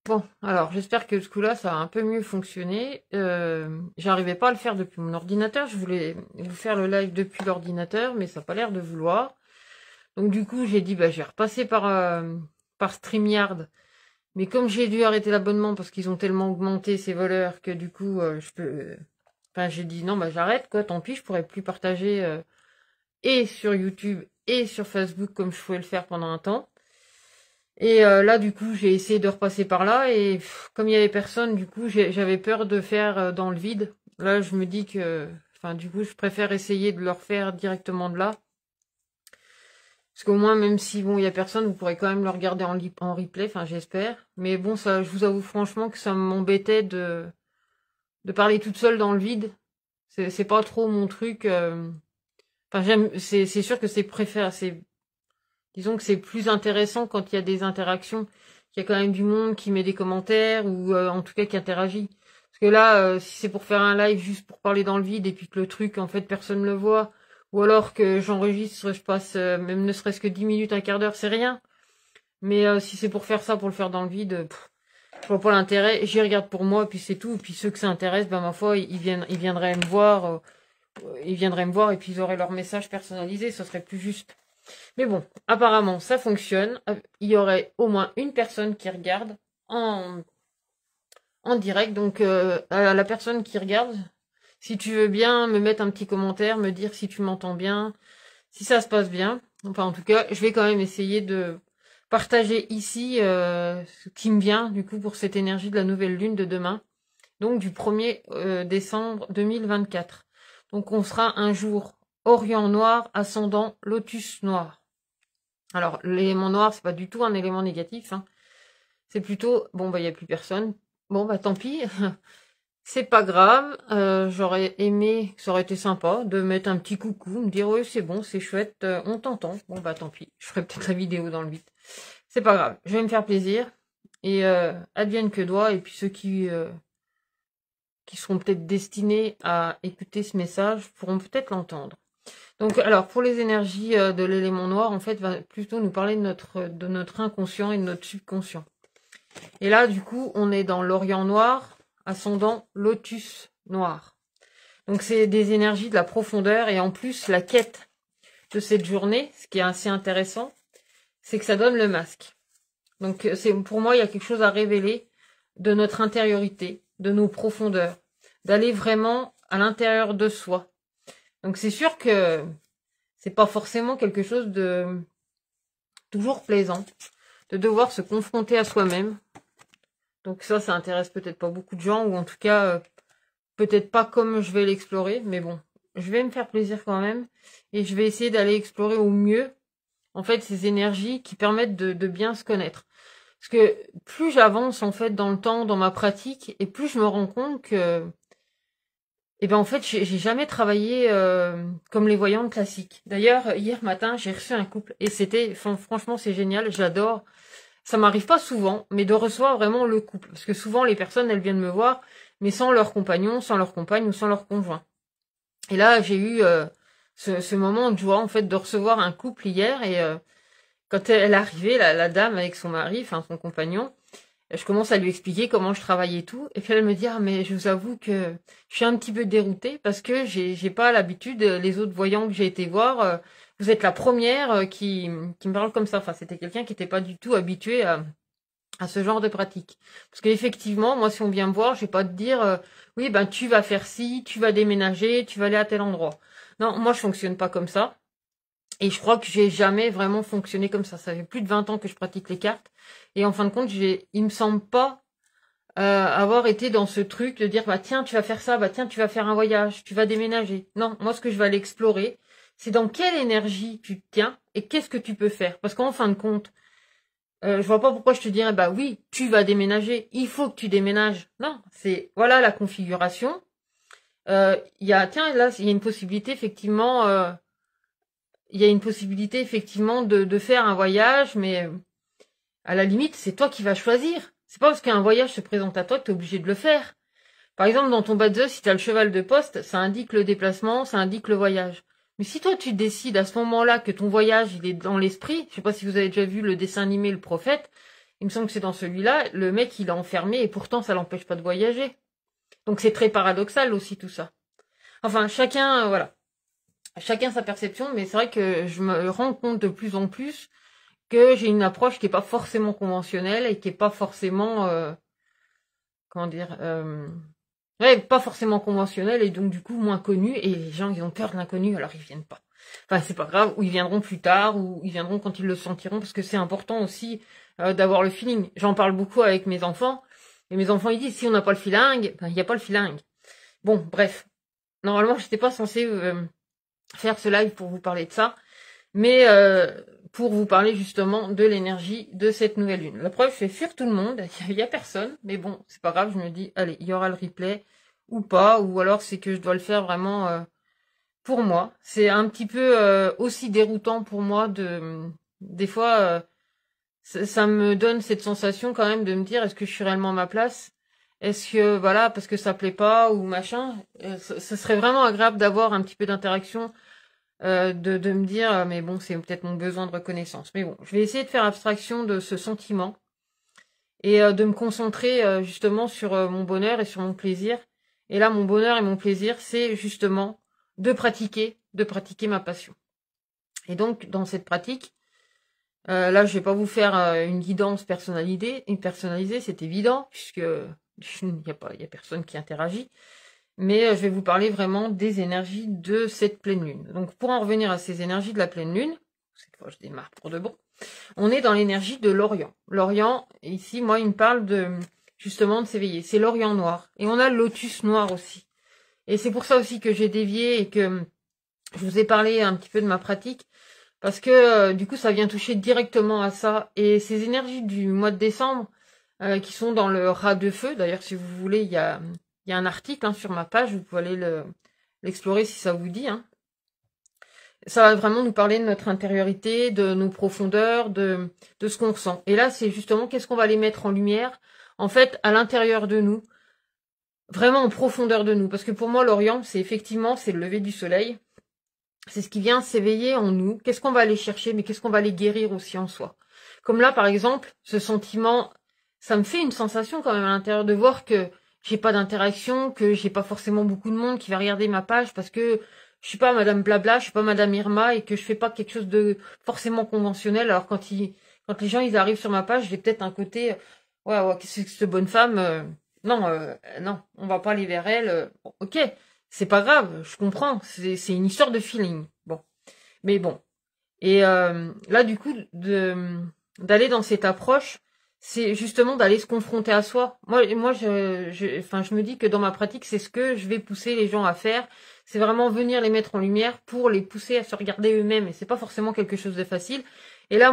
Bon, alors j'espère que ce coup-là, ça a un peu mieux fonctionné. J'arrivais pas à le faire depuis mon ordinateur. Je voulais vous faire le live depuis l'ordinateur, mais ça n'a pas l'air de vouloir. Donc du coup, j'ai dit, bah, je vais repasser par StreamYard. Mais comme j'ai dû arrêter l'abonnement parce qu'ils ont tellement augmenté ces voleurs que du coup, je peux... Enfin, j'ai dit, non, bah j'arrête, quoi, tant pis, je pourrais plus partager et sur YouTube et sur Facebook comme je pouvais le faire pendant un temps. Et là, du coup, j'ai essayé de repasser par là et comme il y avait personne, du coup, j'avais peur de faire dans le vide. Là, je me dis que, enfin, du coup, je préfère essayer de le refaire directement de là. Parce qu'au moins, même si bon, il y a personne, vous pourrez quand même le regarder en replay. Enfin, j'espère. Mais bon, ça, je vous avoue franchement que ça m'embêtait de parler toute seule dans le vide. C'est pas trop mon truc. Enfin, c'est sûr que disons que c'est plus intéressant quand il y a des interactions, qu'il y a quand même du monde qui met des commentaires ou en tout cas qui interagit. Parce que là, si c'est pour faire un live juste pour parler dans le vide et puis que le truc, en fait, personne ne le voit, ou alors que j'enregistre, je passe même ne serait-ce que 10 minutes, un quart d'heure, c'est rien. Mais si c'est pour faire ça, pour le faire dans le vide, je vois pas l'intérêt. J'y regarde pour moi, puis c'est tout. Et puis ceux que ça intéresse, ben ma foi, ils viendraient me voir, et puis ils auraient leur message personnalisé, ça serait plus juste. Mais bon, apparemment, ça fonctionne. Il y aurait au moins une personne qui regarde en, en direct. Donc, à la personne qui regarde, si tu veux bien me mettre un petit commentaire, me dire si tu m'entends bien, si ça se passe bien. Enfin, en tout cas, je vais quand même essayer de partager ici ce qui me vient, du coup, pour cette énergie de la nouvelle lune de demain. Donc, du 1er décembre 2024. Donc, on sera un jour Orient noir, ascendant Lotus noir. Alors, l'élément noir, c'est pas du tout un élément négatif, hein. C'est plutôt, bon, bah, il n'y a plus personne. Bon, bah, tant pis. C'est pas grave. J'aurais aimé, ça aurait été sympa, de mettre un petit coucou, me dire, oui, c'est bon, c'est chouette, on t'entend. Bon, bah, tant pis. Je ferai peut-être la vidéo dans le vide. C'est pas grave. Je vais me faire plaisir. Et, advienne que doit. Et puis, ceux qui seront peut-être destinés à écouter ce message pourront peut-être l'entendre. Donc, alors, pour les énergies de l'élément noir, en fait, va plutôt nous parler de notre inconscient et de notre subconscient. Et là, du coup, on est dans l'Orient noir, ascendant Lotus noir. Donc, c'est des énergies de la profondeur et en plus, la quête de cette journée, ce qui est assez intéressant, c'est que ça donne le masque. Donc, pour moi, il y a quelque chose à révéler de notre intériorité, de nos profondeurs, d'aller vraiment à l'intérieur de soi. Donc c'est sûr que c'est pas forcément quelque chose de toujours plaisant, de devoir se confronter à soi-même. Donc ça intéresse peut-être pas beaucoup de gens, ou en tout cas, peut-être pas comme je vais l'explorer, mais bon, je vais me faire plaisir quand même, et je vais essayer d'aller explorer au mieux, en fait, ces énergies qui permettent de bien se connaître. Parce que plus j'avance, en fait, dans le temps, dans ma pratique, et plus je me rends compte que et ben en fait, j'ai jamais travaillé comme les voyantes classiques. D'ailleurs, hier matin, j'ai reçu un couple et franchement, c'est génial, j'adore. Ça m'arrive pas souvent, mais de recevoir vraiment le couple, parce que souvent les personnes, elles viennent me voir, mais sans leur compagnon, sans leur compagne ou sans leur conjoint. Et là, j'ai eu ce moment de joie en fait de recevoir un couple hier et quand elle est arrivée, la dame avec son mari, enfin son compagnon. Je commence à lui expliquer comment je travaille et tout. Et puis elle me dit, ah, mais je vous avoue que je suis un petit peu déroutée parce que j'ai pas l'habitude, les autres voyants que j'ai été voir, vous êtes la première qui me parle comme ça. Enfin, c'était quelqu'un qui n'était pas du tout habitué à ce genre de pratique. Parce qu'effectivement, moi, si on vient me voir, je vais pas te dire, oui, ben, tu vas faire ci, tu vas déménager, tu vas aller à tel endroit. Non, moi, je fonctionne pas comme ça. Et je crois que j'ai jamais vraiment fonctionné comme ça. Ça fait plus de 20 ans que je pratique les cartes. Et en fin de compte, il me semble pas avoir été dans ce truc de dire, bah tiens, tu vas faire ça, bah tiens, tu vas faire un voyage, tu vas déménager. Non, moi, ce que je vais aller explorer, c'est dans quelle énergie tu te tiens et qu'est-ce que tu peux faire. Parce qu'en fin de compte, je vois pas pourquoi je te dirais, bah oui, tu vas déménager, il faut que tu déménages. Non, voilà la configuration. Tiens, là, il y a une possibilité, effectivement, de faire un voyage, mais à la limite, c'est toi qui vas choisir. C'est pas parce qu'un voyage se présente à toi que tu es obligé de le faire. Par exemple, dans ton badge, si tu as le cheval de poste, ça indique le déplacement, ça indique le voyage. Mais si toi, tu décides à ce moment-là que ton voyage, il est dans l'esprit, je sais pas si vous avez déjà vu le dessin animé Le Prophète, il me semble que c'est dans celui-là, le mec il est enfermé et pourtant ça l'empêche pas de voyager. Donc c'est très paradoxal aussi tout ça. Enfin, chacun, voilà. Chacun sa perception, mais c'est vrai que je me rends compte de plus en plus que j'ai une approche qui est pas forcément conventionnelle et qui est pas forcément, comment dire, ouais, pas forcément conventionnelle et donc du coup moins connue. Et les gens ils ont peur de l'inconnu, alors ils viennent pas. Enfin, c'est pas grave, ou ils viendront plus tard, ou ils viendront quand ils le sentiront, parce que c'est important aussi d'avoir le feeling. J'en parle beaucoup avec mes enfants, et mes enfants ils disent si on n'a pas le feeling, ben il n'y a pas le feeling. Bon, bref. Normalement, j'étais pas censée faire ce live pour vous parler de ça, mais pour vous parler justement de l'énergie de cette nouvelle lune. La preuve, je fais fuir tout le monde, il y a personne, mais bon, c'est pas grave, je me dis, allez, il y aura le replay, ou pas, ou alors c'est que je dois le faire vraiment pour moi. C'est un petit peu aussi déroutant pour moi des fois, ça me donne cette sensation quand même de me dire, est-ce que je suis réellement à ma place? Est-ce que, voilà, parce que ça plaît pas, ou machin, ce serait vraiment agréable d'avoir un petit peu d'interaction, de me dire, mais bon, c'est peut-être mon besoin de reconnaissance. Mais bon, je vais essayer de faire abstraction de ce sentiment et de me concentrer justement sur mon bonheur et sur mon plaisir. Et là, mon bonheur et mon plaisir, c'est justement de pratiquer ma passion. Et donc, dans cette pratique, là, je vais pas vous faire une guidance personnalisée, c'est évident, puisque il y a personne qui interagit. Mais je vais vous parler vraiment des énergies de cette pleine lune. Donc, pour en revenir à ces énergies de la pleine lune, cette fois, je démarre pour de bon. On est dans l'énergie de l'Orient. L'Orient, ici, moi, il me parle justement de s'éveiller. C'est l'Orient noir. Et on a le lotus noir aussi. Et c'est pour ça aussi que j'ai dévié et que je vous ai parlé un petit peu de ma pratique. Parce que, du coup, ça vient toucher directement à ça. Et ces énergies du mois de décembre, qui sont dans le rat de feu. D'ailleurs, si vous voulez, il y a un article sur ma page. Vous pouvez aller l'explorer si ça vous dit. Ça va vraiment nous parler de notre intériorité, de nos profondeurs, de ce qu'on ressent. Et là, c'est justement qu'est-ce qu'on va aller mettre en lumière, en fait, à l'intérieur de nous, vraiment en profondeur de nous. Parce que pour moi, l'Orient, c'est le lever du soleil. C'est ce qui vient s'éveiller en nous. Qu'est-ce qu'on va aller chercher, mais qu'est-ce qu'on va aller guérir aussi en soi. Comme là, par exemple, ce sentiment, ça me fait une sensation quand même à l'intérieur de voir que j'ai pas d'interaction, que j'ai pas forcément beaucoup de monde qui va regarder ma page parce que je suis pas Madame Blabla, je suis pas Madame Irma et que je fais pas quelque chose de forcément conventionnel. Alors quand les gens ils arrivent sur ma page, j'ai peut-être un côté ouais, qu'est-ce que cette bonne femme non, on va pas aller vers elle. Bon, ok, c'est pas grave, je comprends, c'est une histoire de feeling. Bon, mais bon. Et là du coup d'aller dans cette approche, c'est justement d'aller se confronter à soi. Moi, je me dis que dans ma pratique, c'est ce que je vais pousser les gens à faire. C'est vraiment venir les mettre en lumière pour les pousser à se regarder eux-mêmes. Et c'est pas forcément quelque chose de facile.